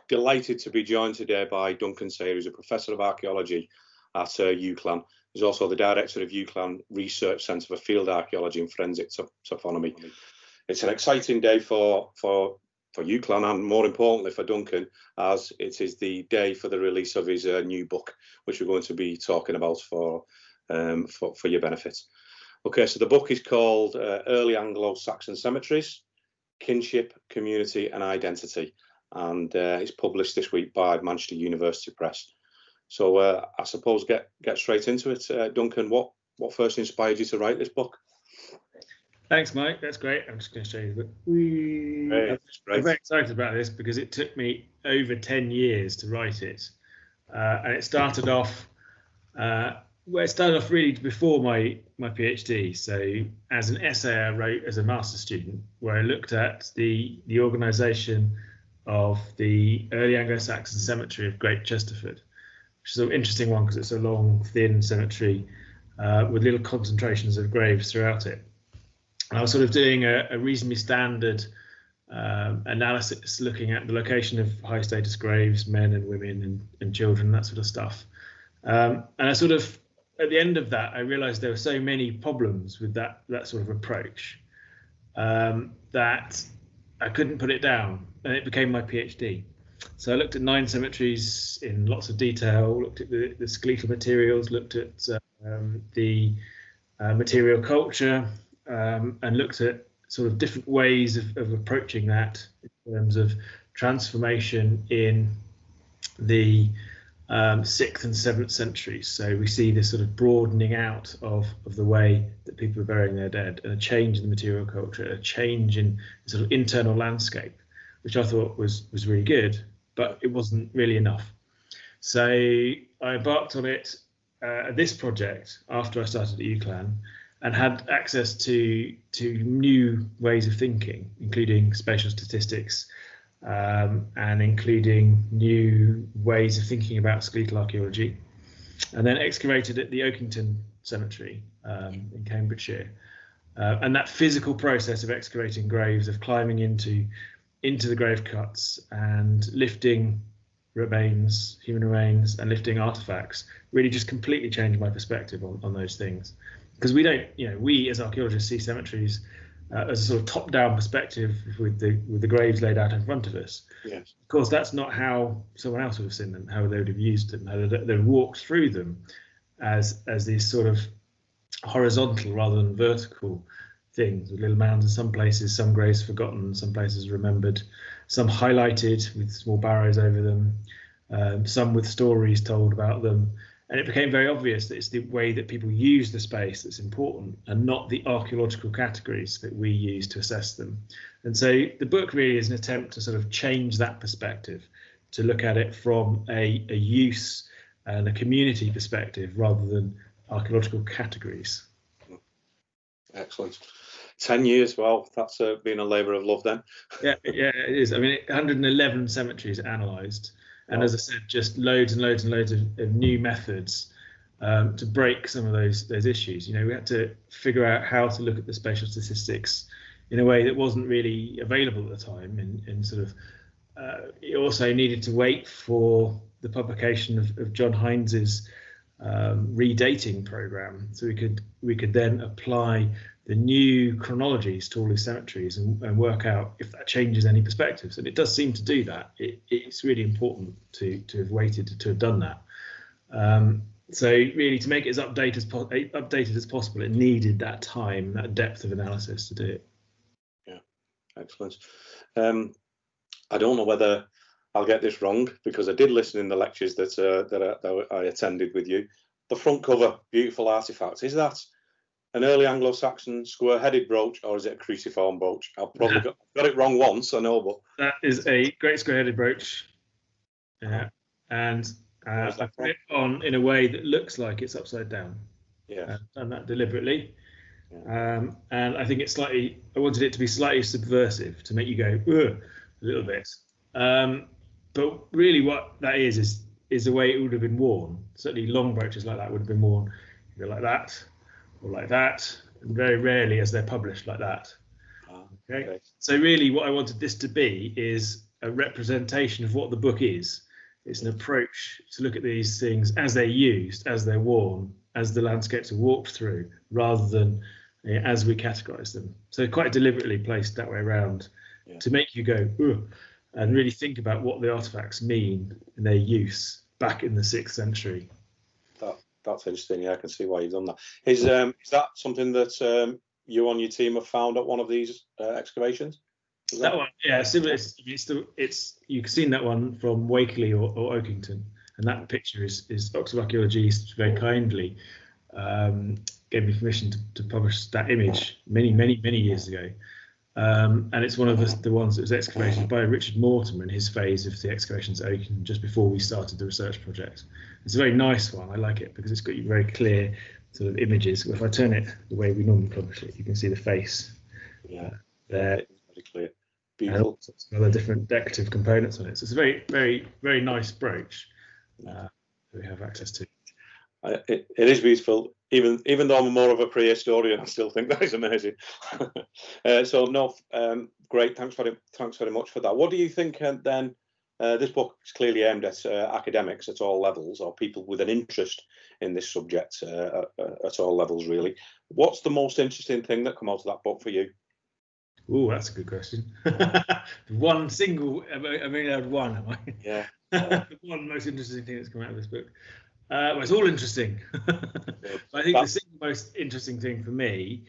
delighted to be joined today by Duncan Sayer, who's a Professor of Archaeology at UCLan. He's also the Director of UCLan Research Centre for Field Archaeology and Forensic Taphonomy. It's an exciting day for UCLan and, more importantly, for Duncan, as it is the day for the release of his new book, which we're going to be talking about for your benefit. Okay, so the book is called Early Anglo-Saxon Cemeteries, Kinship, Community and Identity, and it's published this week by Manchester University Press. So I suppose get straight into it. Duncan, what first inspired you to write this book? Thanks, Mike. That's great. I'm just going to show you the book. I'm very excited about this because it took me over 10 years to write it, and it started off really before my PhD. So as an essay I wrote as a master's student, where I looked at the organisation of the Early Anglo-Saxon Cemetery of Great Chesterford, which is an interesting one because it's a long, thin cemetery with little concentrations of graves throughout it. And I was sort of doing a reasonably standard analysis, looking at the location of high status graves, men and women and children, that sort of stuff. And I sort of, at the end of that, I realized there were so many problems with that sort of approach that I couldn't put it down, and it became my PhD. So I looked at 9 cemeteries in lots of detail, looked at the skeletal materials, looked at the material culture, and looked at sort of different ways of approaching that in terms of transformation in the 6th and 7th centuries. So we see this sort of broadening out of the way that people are burying their dead, and a change in the material culture, a change in the sort of internal landscape, which I thought was really good, but it wasn't really enough. So I embarked on it, this project, after I started at UCLan, and had access to new ways of thinking, including spatial statistics, and including new ways of thinking about skeletal archaeology, and then excavated at the Oakington Cemetery in Cambridgeshire. And that physical process of excavating graves, of climbing into the grave cuts and lifting remains, human remains, and lifting artifacts, really just completely changed my perspective on those things. Because we don't, we as archaeologists see cemeteries as a sort of top-down perspective with the graves laid out in front of us. Yes. Of course, that's not how someone else would have seen them, how they would have used them, how they'd walked through them as these sort of horizontal rather than vertical things, with little mounds in some places, some graves forgotten, some places remembered, some highlighted with small barrows over them, some with stories told about them. And it became very obvious that it's the way that people use the space that's important, and not the archaeological categories that we use to assess them. And so the book really is an attempt to sort of change that perspective, to look at it from a use and a community perspective rather than archaeological categories. Excellent. 10 years, well, that's been a labour of love then. Yeah, it is. I mean, 111 cemeteries analysed. And as I said, just loads and loads and loads of new methods to break some of those issues. We had to figure out how to look at the spatial statistics in a way that wasn't really available at the time. And sort of, it also needed to wait for the publication of John Hines's redating program, so we could then apply the new chronologies to all these cemeteries and work out if that changes any perspectives. And it does seem to do that. It's really important to have waited to have done that. So really, to make it as updated as possible, it needed that time, that depth of analysis to do it. Yeah, excellent. I don't know whether I'll get this wrong, because I did listen in the lectures that I attended with you. The front cover, beautiful artifacts. Is that an early Anglo-Saxon square-headed brooch, or is it a cruciform brooch? I've probably got it wrong once, I know, but that is a great square-headed brooch. Yeah, and I put it on in a way that looks like it's upside down. Yeah, done that deliberately. Yeah. And I think I wanted it to be slightly subversive, to make you go ugh, a little bit. But really, what that is the way it would have been worn. Certainly, long brooches like that would have been worn either like that or like that, and very rarely as they're published like that. Okay. So really, what I wanted this to be is a representation of what the book is. It's an approach to look at these things as they're used, as they're worn, as the landscapes are walked through, rather than as we categorise them. So quite deliberately placed that way around, to make you go, ugh, and really think about what the artefacts mean in their use back in the 6th century. That's interesting. Yeah, I can see why you've done that. Is that something that you and your team have found at one of these excavations? That one, yeah, similar. It's you've seen that one from Wakeley or Oakington, and that picture is Oxford Archaeology very kindly gave me permission to publish that image many years ago. And it's one of the ones that was excavated by Richard Mortimer in his phase of the excavations at Oakington just before we started the research project. It's a very nice one. I like it because it's got very clear sort of images. If I turn it the way we normally publish it, you can see the face. Yeah, there. Very clear. Beautiful. And other different decorative components on it. So it's a very nice brooch that we have access to. It is beautiful. Even though I'm more of a prehistorian, I still think that is amazing. Great. Thanks very much for that. What do you think then? This book is clearly aimed at academics at all levels, or people with an interest in this subject at all levels, really. What's the most interesting thing that come out of that book for you? Oh, that's a good question. One single, I only had one, am I? Yeah. The one most interesting thing that's come out of this book. Well, it's all interesting. I think the single most interesting thing for me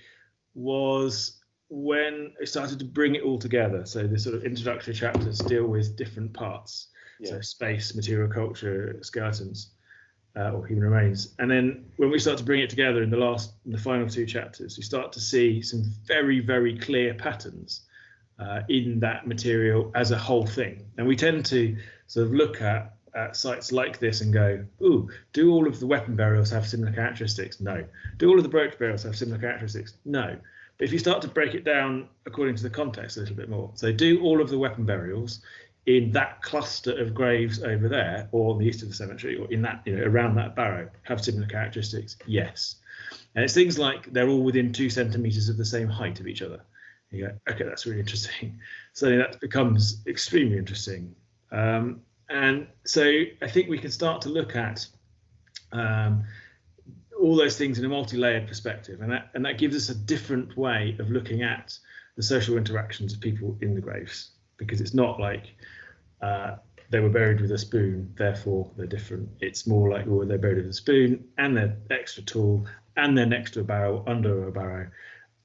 was when I started to bring it all together. So the sort of introductory chapters deal with different parts. So space, material culture, skeletons, or human remains. And then when we start to bring it together in the final 2 chapters, we start to see some very clear patterns in that material as a whole thing. And we tend to sort of look at sites like this and go, ooh, do all of the weapon burials have similar characteristics? No. Do all of the brooch burials have similar characteristics? No. But if you start to break it down according to the context a little bit more, so do all of the weapon burials in that cluster of graves over there, or on the east of the cemetery, or in that, around that barrow, have similar characteristics? Yes. And it's things like they're all within 2 centimeters of the same height of each other. You go, okay, that's really interesting. So that becomes extremely interesting. And so I think we can start to look at all those things in a multi-layered perspective, and that gives us a different way of looking at the social interactions of people in the graves, because it's not like they were buried with a spoon, therefore they're different. It's more like, well, they're buried with a spoon and they're extra tall and they're next to a barrow, under a barrow.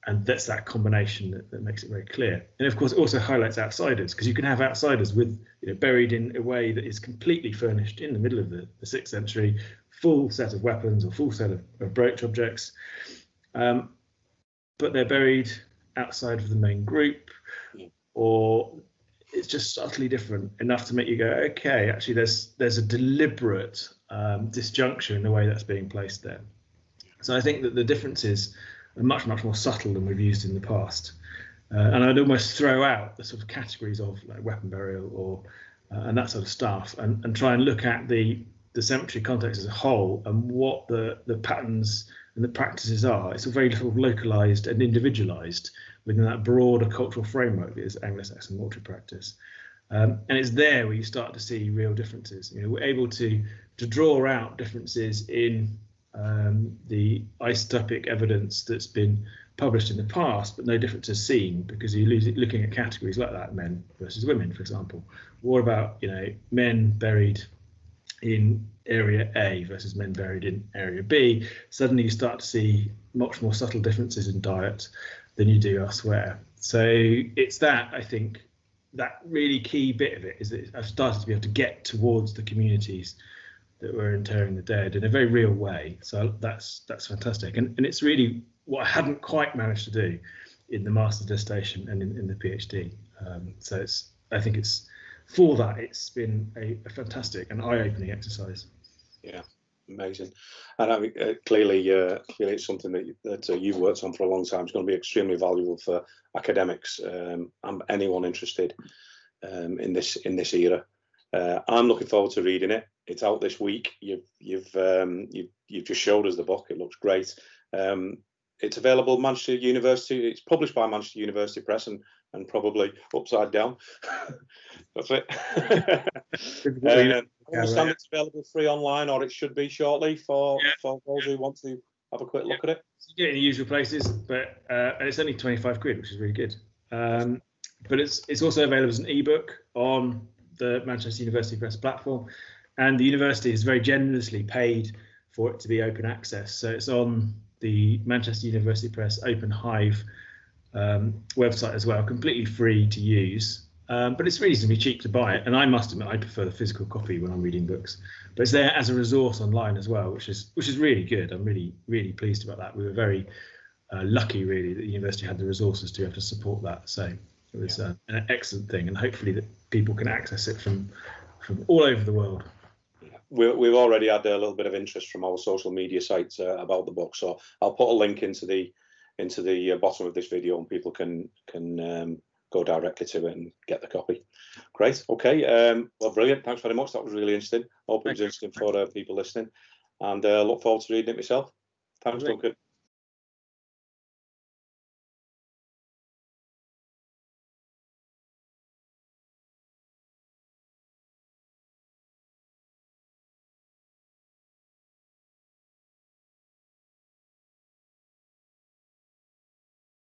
And that's that combination that makes it very clear. And of course, it also highlights outsiders, because you can have outsiders with buried in a way that is completely furnished in the middle of the 6th century, full set of weapons or full set of brooch objects, but they're buried outside of the main group, or it's just subtly different enough to make you go, okay, actually there's a deliberate disjuncture in the way that's being placed there. So I think that the differences are much more subtle than we've used in the past, and I'd almost throw out the sort of categories of like weapon burial or and that sort of stuff, and try and look at the cemetery context as a whole and what the patterns and the practices are. It's all very sort of localized and individualized within that broader cultural framework that is Anglo-Saxon mortuary practice, and it's there where you start to see real differences. We're able to draw out differences in the isotopic evidence that's been published in the past, but no differences seen, because you're looking at categories like that, men versus women, for example, or about men buried in area A versus men buried in area B. Suddenly you start to see much more subtle differences in diet than you do elsewhere. So it's that, I think, that really key bit of it is that I've started to be able to get towards the communities that were interring the dead in a very real way. So that's fantastic, and it's really what I hadn't quite managed to do in the master's dissertation and in the PhD. So I think it's for that it's been a fantastic and eye-opening exercise. Yeah, amazing. And I mean, clearly it's something that you've worked on for a long time. It's going to be extremely valuable for academics and anyone interested in this era. I'm looking forward to reading it. It's out this week. You've just showed us the book. It looks great. It's available at Manchester University. It's published by Manchester University Press and and probably upside down. That's it. I understand it's available free online, or it should be shortly for those who want to have a quick look at it. You get it in the usual places, but and it's only 25 quid, which is really good. But it's also available as an ebook on the Manchester University Press platform, and the university has very generously paid for it to be open access. So it's on the Manchester University Press Open Hive website as well, completely free to use. But it's reasonably cheap to buy it, and I must admit I prefer the physical copy when I'm reading books. But it's there as a resource online as well, which is really good. I'm really pleased about that. We were very lucky, really, that the university had the resources to be able to support that. So it was an excellent thing, and hopefully that people can access it from all over the world. We've already had a little bit of interest from our social media sites about the book, so I'll put a link into the bottom of this video, and people can go directly to it and get the copy. Great. Okay. Well, brilliant. Thanks very much. That was really interesting. Hope it was interesting for people listening, and look forward to reading it myself. Thanks, Duncan.